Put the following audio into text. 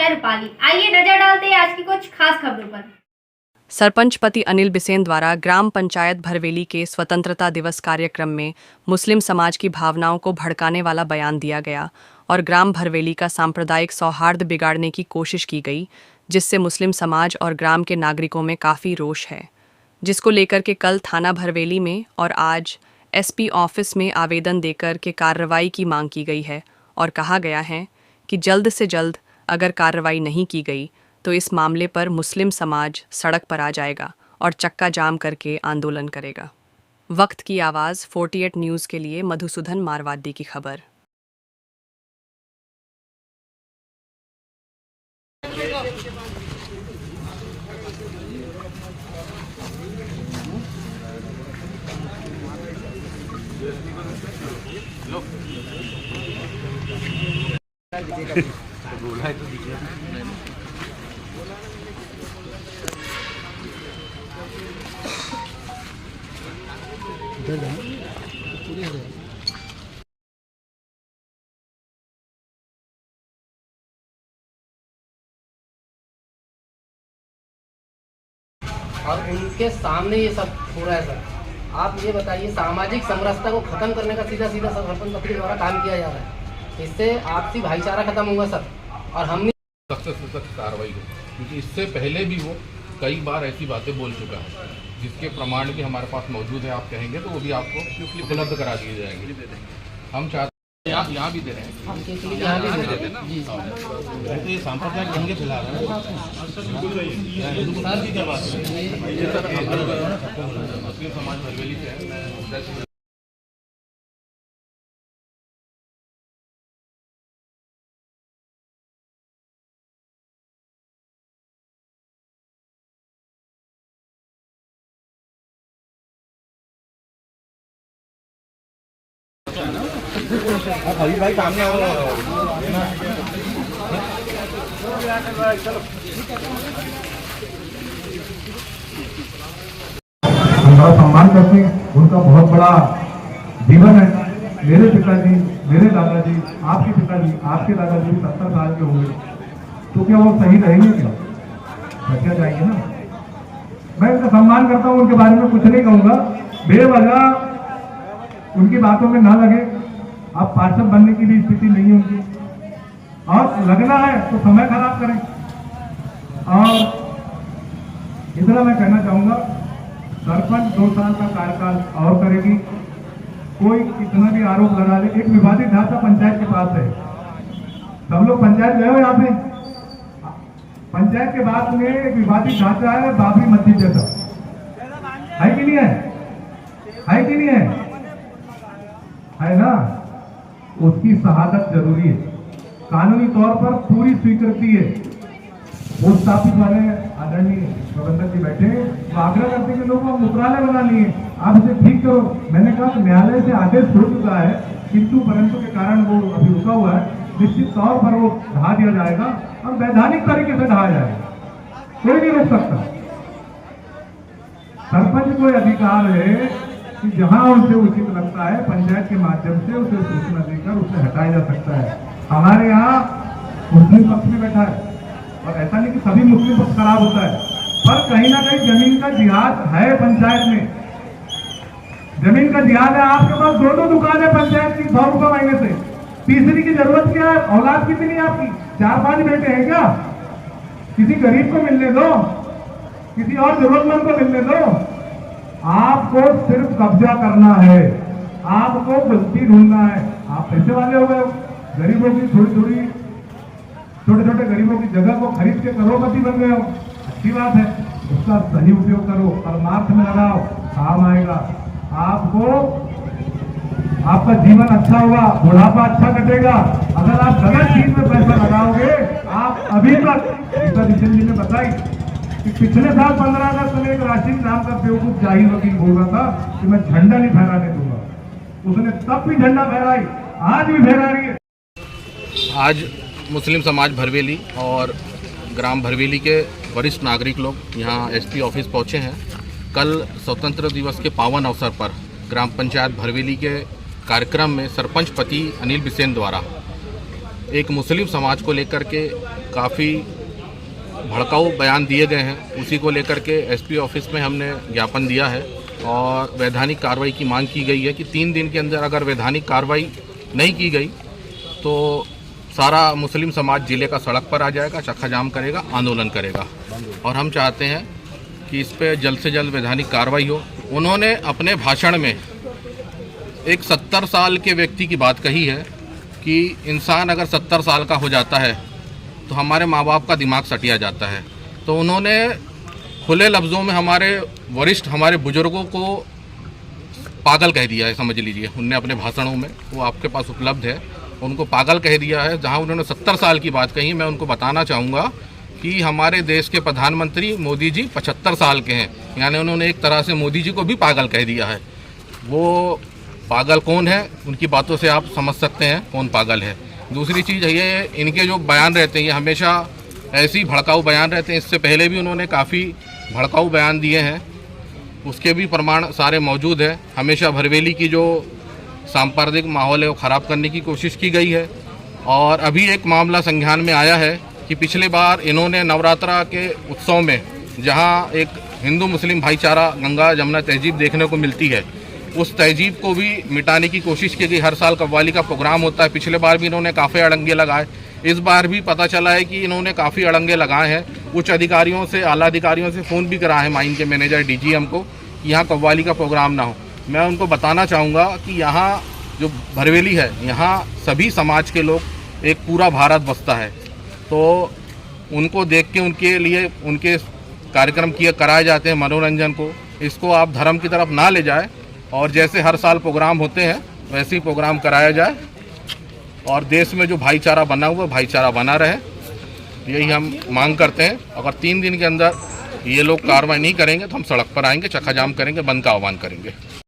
मैं रूपाली। आइए नजर डालते हैं आज की कुछ खास खबरों पर। सरपंच पति अनिल बिसेन द्वारा ग्राम पंचायत भरवेली के स्वतंत्रता दिवस कार्यक्रम में मुस्लिम समाज की भावनाओं को भड़काने वाला बयान दिया गया और ग्राम भरवेली का सांप्रदायिक सौहार्द बिगाड़ने की कोशिश की गई, जिससे मुस्लिम समाज और ग्राम के नागरिकों में काफ़ी रोष है, जिसको लेकर के कल थाना भरवेली में और आज एसपी ऑफिस में आवेदन देकर के कार्रवाई की मांग की गई है और कहा गया है कि जल्द से जल्द अगर कार्रवाई नहीं की गई तो इस मामले पर मुस्लिम समाज सड़क पर आ जाएगा और चक्का जाम करके आंदोलन करेगा। वक्त की आवाज़ 48 न्यूज़ के लिए मधुसूदन मारवाडी की खबर। और उनके सामने ये सब हो रहा है सर। आप ये बताइए, सामाजिक समरसता को खत्म करने का सीधा सरपंच पति द्वारा काम किया जा रहा है। इससे आपसी भाईचारा खत्म होगा सर। और हमने सख्त से सख्त कार्रवाई हो, क्योंकि इससे पहले भी वो कई बार ऐसी बातें बोल चुका है, जिसके प्रमाण भी हमारे पास मौजूद है। आप कहेंगे तो वो भी आपको उपलब्ध करा दिए जाएंगे। हम चाहते हैं यहाँ भी दे रहे हैं, यहाँ भी दे रहे हैं जी। तो ये सांप्रदायिक दंगे फैला रहे हैं। मुस्लिम समाज भरवेली से है। अभी भाई सामने आओ। हम बड़ा सम्मान करते हैं, उनका बहुत बड़ा जीवन है। मेरे पिताजी, मेरे दादाजी, आपके पिताजी, आपके दादाजी भी 70 साल के होंगे, तो क्या वो सही रहेंगे? क्या बचा जाएंगे ना। मैं उनका सम्मान करता हूँ, उनके बारे में कुछ नहीं कहूँगा। बेवजह उनकी बातों में ना लगे। अब पार्षद बनने की भी स्थिति नहीं है उनकी, और लगना है तो समय खराब करें। और इतना मैं कहना चाहूंगा, सरपंच 2 साल का कार्यकाल और करेगी। कोई कितना भी आरोप लगा ले, एक विवादित ढांचा पंचायत के पास है। सब लोग पंचायत गए हो यहाँ पे? पंचायत के बाद में एक विवादित ढांचा है, बाबरी मस्जिद जैसा, है कि नहीं है? है कि नहीं है? है ना। उसकी शहादत जरूरी है, कानूनी तौर पर पूरी स्वीकृति है। पोस्ट ऑफिस वाले आदरणीय प्रबंधक जी बैठे, वो आग्रह करते कि लोगों को मुद्रालय बना लिए, आप इसे ठीक करो। मैंने कहा कि न्यायालय से आदेश हो चुका है, किंतु परंतु के कारण वो अभी रुका हुआ है। निश्चित तौर पर वो ढहा दिया जाएगा और वैधानिक तरीके से ढहा जाएगा, कोई नहीं रोक सकता। सरपंच को अधिकार है कि जहां उसे उचित लगता है पंचायत के माध्यम से उसे सूचना देकर उसे हटाया जा सकता है। हमारे यहाँ मुस्लिम पक्ष भी बैठा है, और ऐसा नहीं कि सभी मुस्लिम पक्ष खराब होता है, पर कहीं ना कहीं जमीन का जिहाद है पंचायत में। जमीन का जिहाद है। आपके पास 2 दुकान है पंचायत की, 100 रुपये महीने से। तीसरी की जरूरत क्या है? औलाद कितनी है आपकी? 4-5 बेटे हैं क्या? किसी गरीब को मिलने दो, किसी और जरूरतमंद को मिलने दो। आपको सिर्फ कब्जा करना है, आपको गलती ढूंढना है। आप पैसे वाले हो गए, गरीबों की छोटे गरीबों की जगह को खरीद के करोड़पति बन गए हो, अच्छी बात है। उसका सही उपयोग करो, परमार्थ में लगाओ, काम आएगा। आपको आपका जीवन अच्छा होगा, बुढ़ापा अच्छा कटेगा। अगर आप गलत चीज में पैसा लगाओगे, आप अभी तक किशन जी ने बताई कि पिछले साल 15 अगस्त में एक राशि नाम का बेवकूफ जाहिर वकील बोल रहा था कि मैं झंडा नहीं फहराने दूंगा। उसने तब भी झंडा फहराई, आज भी फहरा रही है। आज मुस्लिम समाज भरवेली और ग्राम भरवेली के वरिष्ठ नागरिक लोग यहाँ एसपी ऑफिस पहुँचे हैं। कल स्वतंत्र दिवस के पावन अवसर पर ग्राम पंचायत भरवेली के कार्यक्रम में सरपंच पति अनिल बिसेन द्वारा एक मुस्लिम समाज को लेकर के काफ़ी भड़काऊ बयान दिए गए हैं, उसी को लेकर के एसपी ऑफिस में हमने ज्ञापन दिया है और वैधानिक कार्रवाई की मांग की गई है कि 3 दिन के अंदर अगर वैधानिक कार्रवाई नहीं की गई तो सारा मुस्लिम समाज जिले का सड़क पर आ जाएगा, चक्का जाम करेगा, आंदोलन करेगा। और हम चाहते हैं कि इस पर जल्द से जल्द वैधानिक कार्रवाई हो। उन्होंने अपने भाषण में एक 70 साल के व्यक्ति की बात कही है कि इंसान अगर 70 साल का हो जाता है तो हमारे माँ बाप का दिमाग सटिया जाता है। तो उन्होंने खुले लफ्ज़ों में हमारे वरिष्ठ, हमारे बुजुर्गों को पागल कह दिया है, समझ लीजिए। उनने अपने भाषणों में, वो आपके पास उपलब्ध है, उनको पागल कह दिया है। जहां उन्होंने 70 साल की बात कही, मैं उनको बताना चाहूँगा कि हमारे देश के प्रधानमंत्री मोदी जी 75 साल के हैं, यानी उन्होंने एक तरह से मोदी जी को भी पागल कह दिया है। वो पागल कौन है, उनकी बातों से आप समझ सकते हैं कौन पागल है। दूसरी चीज़ है ये, इनके जो बयान रहते हैं ये हमेशा ऐसे ही भड़काऊ बयान रहते हैं। इससे पहले भी उन्होंने काफ़ी भड़काऊ बयान दिए हैं, उसके भी प्रमाण सारे मौजूद है। हमेशा भरवेली की जो सांप्रदायिक माहौल है वो ख़राब करने की कोशिश की गई है। और अभी एक मामला संज्ञान में आया है कि पिछले बार इन्होंने नवरात्रा के उत्सव में, जहां एक हिंदू मुस्लिम भाईचारा गंगा जमुना तहजीब देखने को मिलती है, उस तहजीब को भी मिटाने की कोशिश की गई। हर साल कव्वाली का प्रोग्राम होता है, पिछले बार भी इन्होंने काफ़ी अड़ंगे लगाए। इस बार भी पता चला है कि इन्होंने काफ़ी अड़ंगे लगाए हैं। उच्च अधिकारियों से, आला अधिकारियों से फ़ोन भी कराए हैं, माइन के मैनेजर डीजीएम को, कि यहाँ कव्वाली का प्रोग्राम ना हो। मैं उनको बताना चाहूँगा कि यहाँ जो भरवेली है, यहाँ सभी समाज के लोग, एक पूरा भारत बसता है, तो उनको देख के उनके लिए उनके कार्यक्रम कराए जाते हैं मनोरंजन को। इसको आप धर्म की तरफ ना ले जाए और जैसे हर साल प्रोग्राम होते हैं वैसे ही प्रोग्राम कराया जाए और देश में जो भाईचारा बना हुआ भाईचारा बना रहे, यही हम मांग करते हैं। अगर 3 दिन के अंदर ये लोग कार्रवाई नहीं करेंगे तो हम सड़क पर आएंगे, चक्का जाम करेंगे, बंद का आह्वान करेंगे।